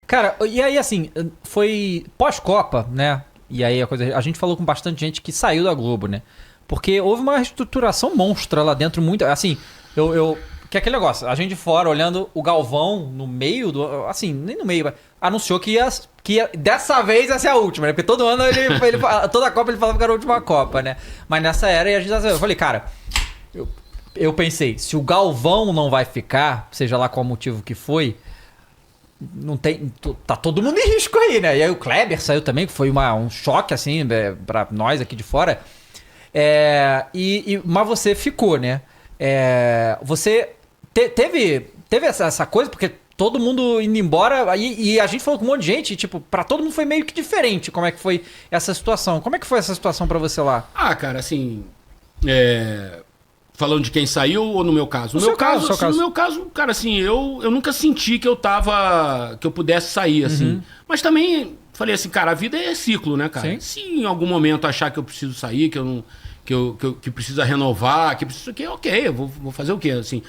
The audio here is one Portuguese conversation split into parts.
Cara, e aí assim, foi pós-Copa, né? E aí a gente falou com bastante gente que saiu da Globo, né? Porque houve uma reestruturação monstra lá dentro, muito. Assim, que é aquele negócio, a gente de fora olhando o Galvão no meio do. Assim, nem no meio, anunciou que ia dessa vez ia ser a última, né? Porque todo ano toda Copa ele falava que era a última Copa, né? Mas nessa era a gente eu falei, cara, eu pensei, se o Galvão não vai ficar, seja lá qual motivo que foi, não tem. Tá todo mundo em risco aí, né? E aí o Kleber saiu também, que foi um choque, assim, pra nós aqui de fora. Mas você ficou, né? Você teve essa coisa, porque todo mundo indo embora, e a gente falou com um monte de gente, tipo, pra todo mundo foi meio que diferente como é que foi essa situação. Como é que foi essa situação pra você lá? Ah, cara, assim... Falando de quem saiu ou no meu caso? No meu caso. No meu caso, cara, assim, eu nunca senti que eu pudesse sair, assim. Mas também falei assim, cara, a vida é ciclo, né, cara? Sim. Se em algum momento achar que eu preciso sair, que precisa renovar, ok, eu vou fazer o quê, assim.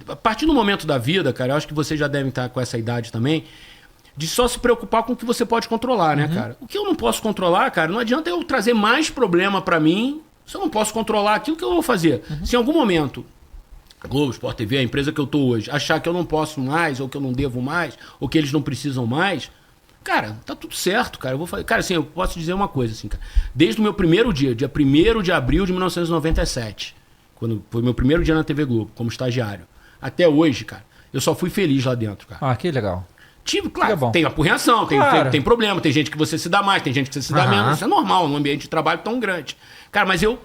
A partir do momento da vida, cara, eu acho que vocês já devem estar com essa idade também, de só se preocupar com o que você pode controlar, né, cara? O que eu não posso controlar, cara, não adianta eu trazer mais problema pra mim. Se eu não posso controlar aquilo, que eu vou fazer? Se em algum momento, Globo, Sport TV, a empresa que eu tô hoje, achar que eu não posso mais, ou que eu não devo mais, ou que eles não precisam mais, cara, tá tudo certo, cara. Eu vou fazer. Cara, assim, eu posso dizer uma coisa, assim, cara. Desde o meu primeiro dia 1º de abril de 1997, quando foi meu primeiro dia na TV Globo, como estagiário, até hoje, cara, eu só fui feliz lá dentro, cara. Ah, que legal. Claro, tem apurreação, tem problema, tem gente que você se dá mais, tem gente que você se dá menos. Isso é normal num ambiente de trabalho tão grande. Cara, mas eu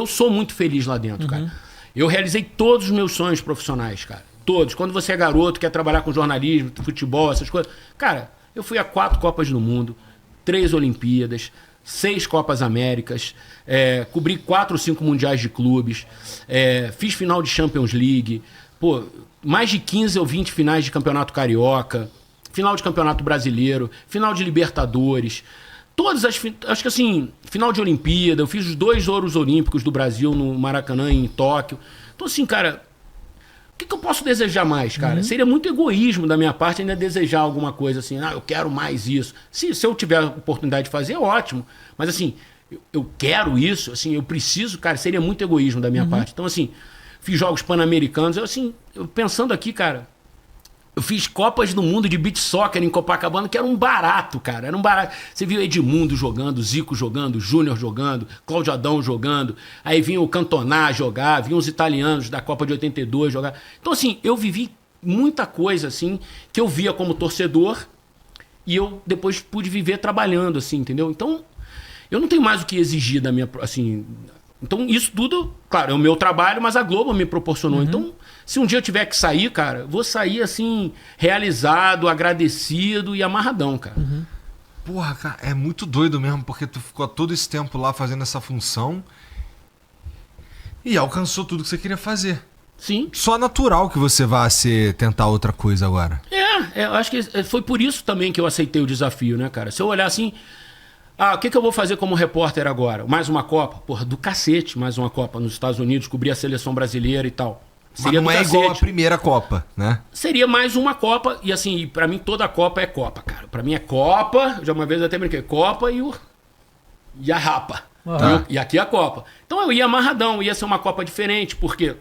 sou muito feliz lá dentro, cara. Eu realizei todos os meus sonhos profissionais, cara. Todos. Quando você é garoto, quer trabalhar com jornalismo, futebol, essas coisas. Cara, eu fui a 4 Copas do Mundo, 3 Olimpíadas, 6 Copas Américas, cobri 4 ou 5 Mundiais de Clubes, fiz final de Champions League, pô, mais de 15 ou 20 finais de Campeonato Carioca, final de Campeonato Brasileiro, final de Libertadores, acho que assim, final de Olimpíada, eu fiz os 2 ouros olímpicos do Brasil no Maracanã e em Tóquio. Então assim, cara, o que eu posso desejar mais, cara? Seria muito egoísmo da minha parte ainda desejar alguma coisa assim, eu quero mais isso. Se eu tiver a oportunidade de fazer, é ótimo. Mas assim, eu quero isso, assim, eu preciso, cara, seria muito egoísmo da minha parte. Então assim, fiz Jogos Pan-Americanos, eu pensando aqui, cara, eu fiz Copas do Mundo de beach soccer em Copacabana, que era um barato, cara. Era um barato. Você viu Edmundo jogando, Zico jogando, Júnior jogando, Cláudio Adão jogando. Aí vinha o Cantona jogar, vinham os italianos da Copa de 82 jogar. Então, assim, eu vivi muita coisa, assim, que eu via como torcedor e eu depois pude viver trabalhando, assim, entendeu? Então, eu não tenho mais o que exigir da minha, assim... Então, isso tudo, claro, é o meu trabalho, mas a Globo me proporcionou. Então, se um dia eu tiver que sair, cara, vou sair, assim, realizado, agradecido e amarradão, cara. Porra, cara, é muito doido mesmo, porque tu ficou todo esse tempo lá fazendo essa função e alcançou tudo que você queria fazer. Sim. Só natural que você vá tentar outra coisa agora. Eu acho que foi por isso também que eu aceitei o desafio, né, cara? Se eu olhar assim... o que eu vou fazer como repórter agora? Mais uma Copa? Porra, do cacete, mais uma Copa nos Estados Unidos, cobrir a seleção brasileira e tal. Seria mas não é igual a primeira Copa, né? Seria mais uma Copa, e assim, pra mim toda Copa é Copa, cara. Pra mim é Copa, já uma vez eu até brinquei, Copa e a Rapa. E aqui é a Copa. Então eu ia amarradão, ia ser uma Copa diferente, porque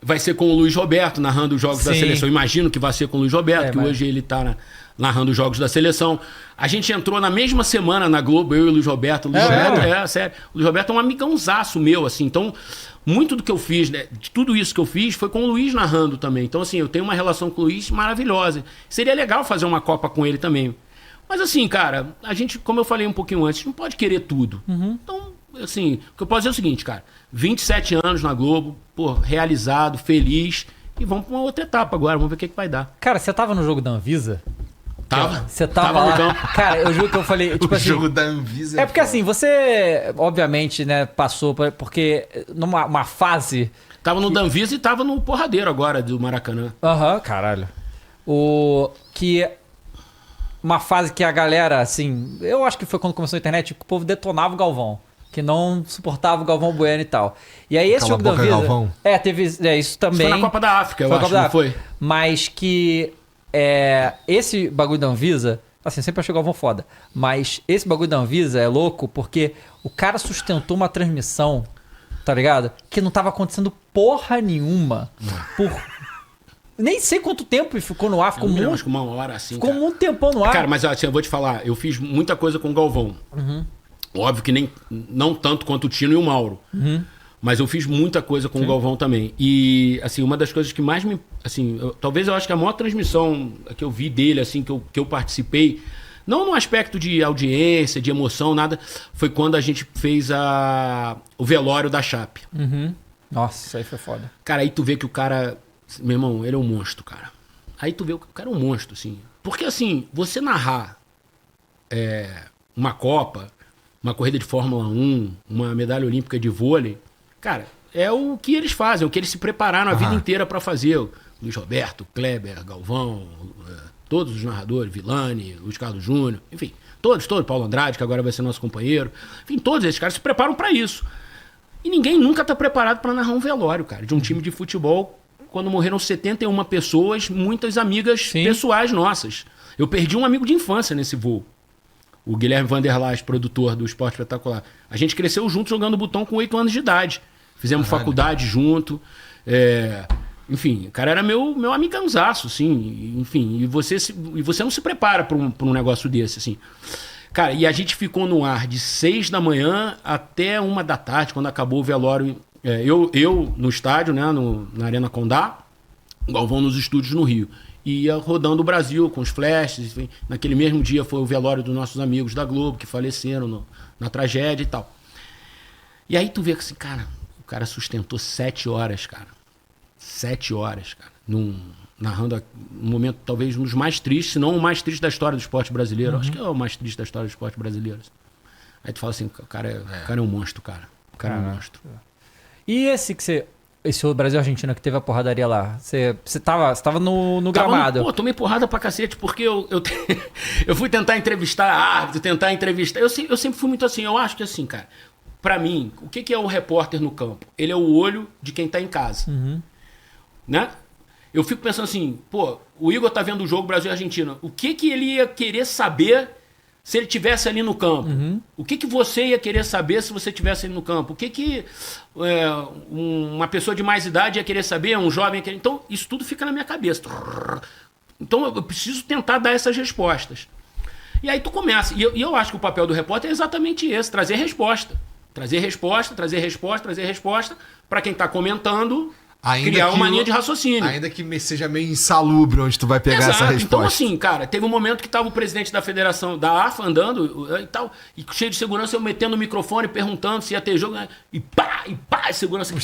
vai ser com o Luiz Roberto narrando os jogos da seleção. Imagino que vai ser com o Luiz Roberto, que hoje ele tá narrando os jogos da seleção. A gente entrou na mesma semana na Globo, eu e o Luiz Roberto. O Luiz Roberto, sério. O Luiz Roberto é um amigãozaço meu, assim. Então, muito do que eu fiz, né, de tudo isso que eu fiz, foi com o Luiz narrando também. Então, assim, eu tenho uma relação com o Luiz maravilhosa. Seria legal fazer uma Copa com ele também. Mas, assim, cara, a gente, como eu falei um pouquinho antes, não pode querer tudo. Então, assim, o que eu posso dizer é o seguinte, cara. 27 anos na Globo, pô, realizado, feliz. E vamos pra uma outra etapa agora, vamos ver o que vai dar. Cara, você tava no jogo da Anvisa? Tava. Você tava lá. Cara, eu juro que eu falei, tipo o assim... jogo da Anvisa porque assim, você, obviamente, né, passou porque numa fase... Tava no Danvisa e tava no Porradeiro agora, do Maracanã. Caralho. Uma fase que a galera, assim... Eu acho que foi quando começou a internet, que o povo detonava o Galvão. Que não suportava o Galvão Bueno e tal. E aí esse jogo da Anvisa... Galvão. Teve isso também. Isso foi na Copa da África, eu acho, não foi? Mas que... esse bagulho da Anvisa, assim, sempre achei o Galvão foda, mas esse bagulho da Anvisa é louco porque o cara sustentou uma transmissão, tá ligado? Que não tava acontecendo porra nenhuma por... Nem sei quanto tempo ficou no ar, ficou muito... Acho que 1 hora assim, ficou muito tempão no ar. Cara, mas assim, eu vou te falar, eu fiz muita coisa com o Galvão. Óbvio que não tanto quanto o Tino e o Mauro. Mas eu fiz muita coisa com o Galvão também. E, assim, uma das coisas que mais me... Assim, talvez eu acho que a maior transmissão que eu vi dele, assim, que eu participei, não no aspecto de audiência, de emoção, nada, foi quando a gente fez o velório da Chape. Nossa, isso aí foi foda. Cara, aí tu vê que o cara... Meu irmão, ele é um monstro, cara. Aí tu vê que o cara é um monstro, assim. Porque, assim, você narrar uma Copa, uma corrida de Fórmula 1, uma medalha olímpica de vôlei, cara, é o que eles fazem, o que eles se prepararam a vida inteira pra fazer. O Luiz Roberto, Kleber, Galvão, todos os narradores, Villani, Luiz Carlos Júnior, enfim, todos, Paulo Andrade, que agora vai ser nosso companheiro. Enfim, todos esses caras se preparam pra isso. E ninguém nunca tá preparado pra narrar um velório, cara, de um time de futebol, quando morreram 71 pessoas, muitas amigas pessoais nossas. Eu perdi um amigo de infância nesse voo. O Guilherme Vanderlaes, produtor do Esporte Espetacular. A gente cresceu junto jogando botão com 8 anos de idade. Fizemos faculdade junto. Enfim, o cara era meu amiganzaço, assim. Enfim, e você não se prepara para um negócio desse, assim. Cara, e a gente ficou no ar de 6 da manhã até 1 da tarde, quando acabou o velório. Eu no estádio, né, na Arena Condá, o Galvão nos estúdios no Rio. E ia rodando o Brasil com os flashes. Enfim. Naquele mesmo dia foi o velório dos nossos amigos da Globo, que faleceram na tragédia e tal. E aí tu vê que assim, cara, o cara sustentou 7 horas, cara. 7 horas, cara. Narrando um momento talvez um dos mais tristes, se não o mais triste da história do esporte brasileiro. Acho que é o mais triste da história do esporte brasileiro. Aí tu fala assim, o cara é um monstro, cara. O cara é um monstro. E esse Brasil-Argentina que teve a porradaria lá, você tava no gramado? Pô, tomei porrada pra cacete, porque eu fui tentar entrevistar árbitro, Eu sempre fui muito assim, eu acho que assim, cara, pra mim, o que é o repórter no campo? Ele é o olho de quem tá em casa. Né? Eu fico pensando assim, pô, o Igor tá vendo o jogo Brasil-Argentina, o que ele ia querer saber se ele tivesse ali no campo? O que você ia querer saber se você tivesse ali no campo? O que uma pessoa de mais idade ia querer saber? Um jovem ia querer... Então, isso tudo fica na minha cabeça. Então, eu preciso tentar dar essas respostas. E aí tu começa. E eu acho que o papel do repórter é exatamente esse, trazer resposta. Trazer resposta para quem está comentando... criar uma linha de raciocínio. Ainda que seja meio insalubre onde tu vai pegar essa resposta. Então, assim, cara, teve um momento que tava o presidente da federação, da AFA, andando e tal, e cheio de segurança, eu metendo o microfone, perguntando se ia ter jogo, né? E pá, segurança.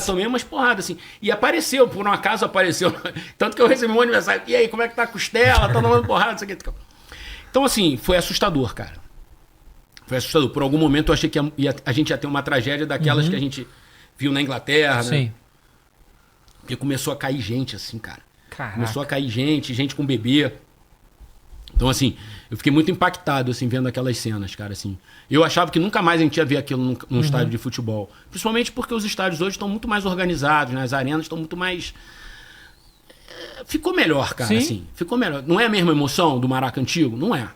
Tomei umas porradas, assim. E apareceu, por um acaso apareceu. Tanto que eu recebi um aniversário. E aí, como é que tá a costela? Tá tomando porrada, isso aqui. Então, assim, foi assustador, cara. Foi assustador. Por algum momento eu achei que a gente ia ter uma tragédia daquelas que a gente viu na Inglaterra, né? Porque começou a cair gente, assim, cara. Caraca. Começou a cair gente com bebê. Então, assim, eu fiquei muito impactado, assim, vendo aquelas cenas, cara, assim. Eu achava que nunca mais a gente ia ver aquilo num estádio de futebol. Principalmente porque os estádios hoje estão muito mais organizados, né? As arenas estão muito mais... Ficou melhor, cara, assim. Ficou melhor. Não é a mesma emoção do Maraca Antigo? Não é.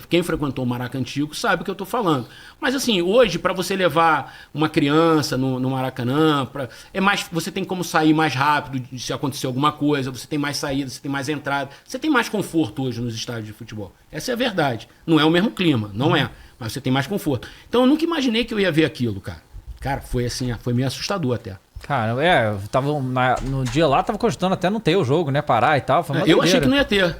Quem frequentou o Maraca Antigo sabe o que eu tô falando. Mas assim, hoje, para você levar uma criança no Maracanã, você tem como sair mais rápido se acontecer alguma coisa, você tem mais saída, você tem mais entrada, você tem mais conforto hoje nos estádios de futebol. Essa é a verdade. Não é o mesmo clima, não é. Mas você tem mais conforto. Então eu nunca imaginei que eu ia ver aquilo, cara. Cara, foi assim, foi meio assustador até. Cara, eu tava no dia lá, tava cogitando até não ter o jogo, né? Parar e tal. Eu achei que não ia ter.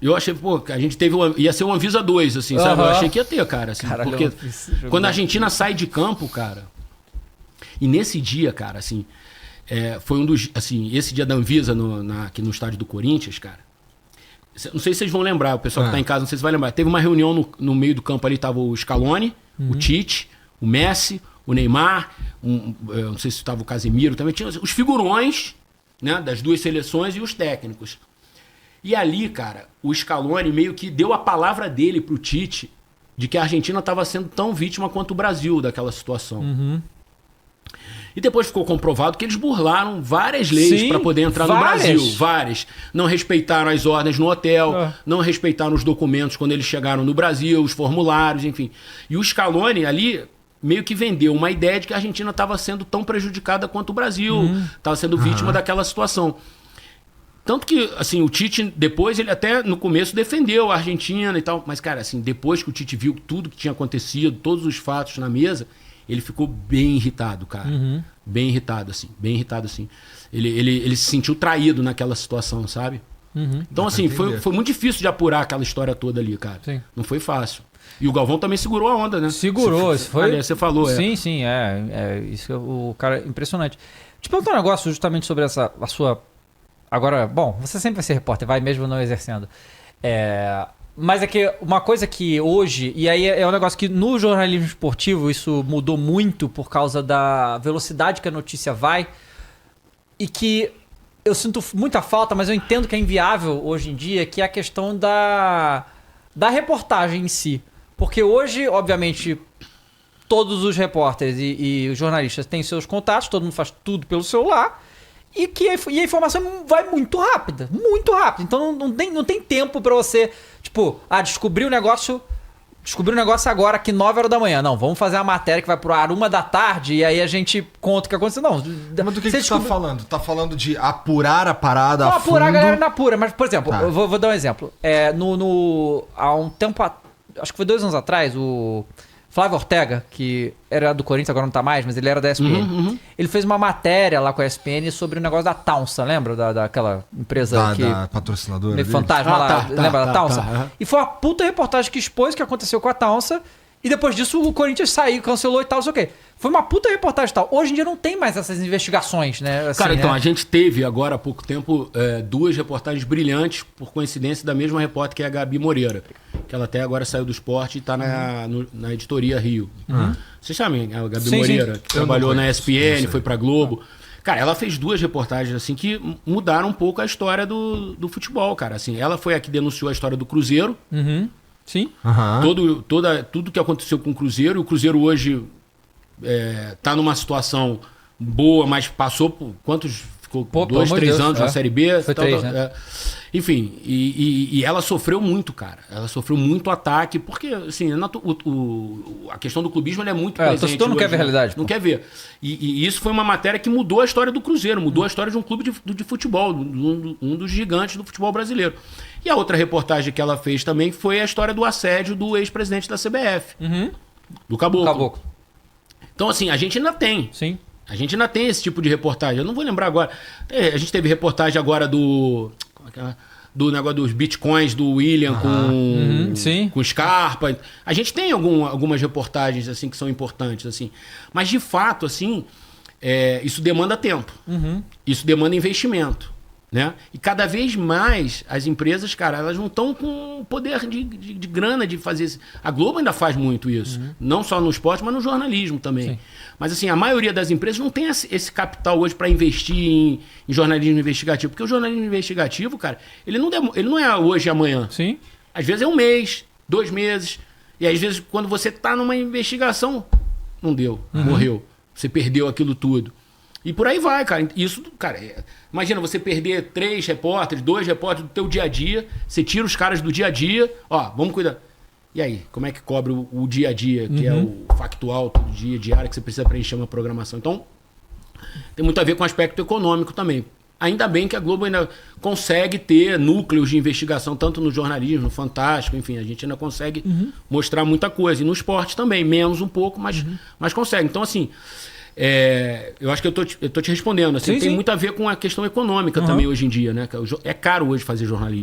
Eu achei, pô, a gente teve ia ser um Anvisa 2, assim, sabe? Eu achei que ia ter, cara. Assim, caralho, porque quando a Argentina sai de campo, cara. E nesse dia, cara, assim, foi um dos. Assim, esse dia da Anvisa aqui no estádio do Corinthians, cara. Não sei se vocês vão lembrar, o pessoal que tá em casa, não sei se vai lembrar. Teve uma reunião no meio do campo ali, tava o Scaloni, o Tite, o Messi, o Neymar, não sei se estava o Casemiro, também tinha os figurões, né, das duas seleções e os técnicos. E ali, cara, o Scaloni meio que deu a palavra dele pro Tite de que a Argentina estava sendo tão vítima quanto o Brasil daquela situação. E depois ficou comprovado que eles burlaram várias leis para poder entrar no Brasil. Várias. Não respeitaram as ordens no hotel, não respeitaram os documentos quando eles chegaram no Brasil, os formulários, enfim. E o Scaloni ali meio que vendeu uma ideia de que a Argentina estava sendo tão prejudicada quanto o Brasil, estava sendo vítima daquela situação. Tanto que, assim, o Tite, depois, ele até no começo defendeu a Argentina e tal, mas, cara, assim, depois que o Tite viu tudo que tinha acontecido, todos os fatos na mesa, ele ficou bem irritado, cara. Bem irritado, assim. Ele se sentiu traído naquela situação, sabe? Então, assim, foi muito difícil de apurar aquela história toda ali, cara. Sim. Não foi fácil. E o Galvão também segurou a onda, né? Segurou, você falou. Sim, isso o cara é impressionante. Te perguntar um negócio justamente sobre a sua... Agora, bom, você sempre vai ser repórter, vai mesmo não exercendo. Mas é que uma coisa que hoje, e aí é um negócio que no jornalismo esportivo isso mudou muito por causa da velocidade que a notícia vai, e que eu sinto muita falta, mas eu entendo que é inviável hoje em dia, que é a questão da reportagem em si. Porque hoje, obviamente, todos os repórteres e os jornalistas têm seus contatos, todo mundo faz tudo pelo celular, e a informação vai muito rápida. Então não tem tempo pra você, tipo, descobrir o negócio agora aqui 9 horas da manhã. Não, vamos fazer a matéria que vai pro ar 1 da tarde e aí a gente conta o que aconteceu. Não. Mas do que você tá falando? Tá falando de apurar a parada a fundo? Apurar a galera não apura, mas, por exemplo, eu vou dar um exemplo. Há um tempo, acho que foi 2 anos atrás, o Flávio Ortega, que era do Corinthians, agora não tá mais, mas ele era da ESPN. Ele fez uma matéria lá com a ESPN sobre o negócio da Taunsa, lembra? Daquela empresa da patrocinadora fantasma lá, lembra da Taunsa? E foi uma puta reportagem que expôs o que aconteceu com a Taunsa. E depois disso o Corinthians saiu, cancelou e tal, não sei o quê. Foi uma puta reportagem e tal. Hoje em dia não tem mais essas investigações, né? Assim, cara, então, a gente teve agora há pouco tempo 2 reportagens brilhantes, por coincidência, da mesma repórter que é a Gabi Moreira. Que ela até agora saiu do esporte e tá na editoria Rio. Vocês sabem, a Gabi Moreira, que trabalhou na ESPN, foi pra Globo. Cara, ela fez 2 reportagens assim que mudaram um pouco a história do futebol, cara. Assim, ela foi a que denunciou a história do Cruzeiro. Sim. Tudo que aconteceu com o Cruzeiro. O Cruzeiro hoje tá numa situação boa, mas passou por quantos... Ficou 2, 3 anos na Série B. Foi 3, né? Enfim, e ela sofreu muito, cara. Ela sofreu muito ataque, porque assim, a questão do clubismo é muito presente. O torcedor não quer ver a realidade. Não quer ver. E isso foi uma matéria que mudou a história do Cruzeiro, mudou a história de um clube de futebol, um dos gigantes do futebol brasileiro. E a outra reportagem que ela fez também foi a história do assédio do ex-presidente da CBF, do Caboclo. Então, assim, a gente ainda tem. Sim. A gente ainda tem esse tipo de reportagem. Eu não vou lembrar agora. A gente teve reportagem agora do negócio dos bitcoins do William com Scarpa. A gente tem algumas reportagens assim que são importantes, assim. Mas de fato, assim, isso demanda tempo. Isso demanda investimento, né? E cada vez mais as empresas, cara, elas não estão com poder de grana de fazer isso. A Globo ainda faz muito isso. Não só no esporte, mas no jornalismo também. Sim. Mas assim, a maioria das empresas não tem esse capital hoje para investir em jornalismo investigativo. Porque o jornalismo investigativo, cara, ele não é hoje e amanhã. Sim. Às vezes é 1 mês, 2 meses. E às vezes, quando você tá numa investigação, não deu, morreu. Você perdeu aquilo tudo. E por aí vai, cara. Isso, cara, imagina você perder 3 repórteres, 2 repórteres do teu dia a dia. Você tira os caras do dia a dia. Ó, vamos cuidar. E aí, como é que cobre o dia a dia, que é o factual, todo dia, diário, que você precisa preencher uma programação? Então, tem muito a ver com o aspecto econômico também. Ainda bem que a Globo ainda consegue ter núcleos de investigação, tanto no jornalismo, no Fantástico, enfim, a gente ainda consegue mostrar muita coisa. E no esporte também, menos um pouco, mas consegue. Então, assim, eu acho que eu tô te respondendo. Assim, tem muito a ver com a questão econômica também hoje em dia, né? É caro hoje fazer jornalismo.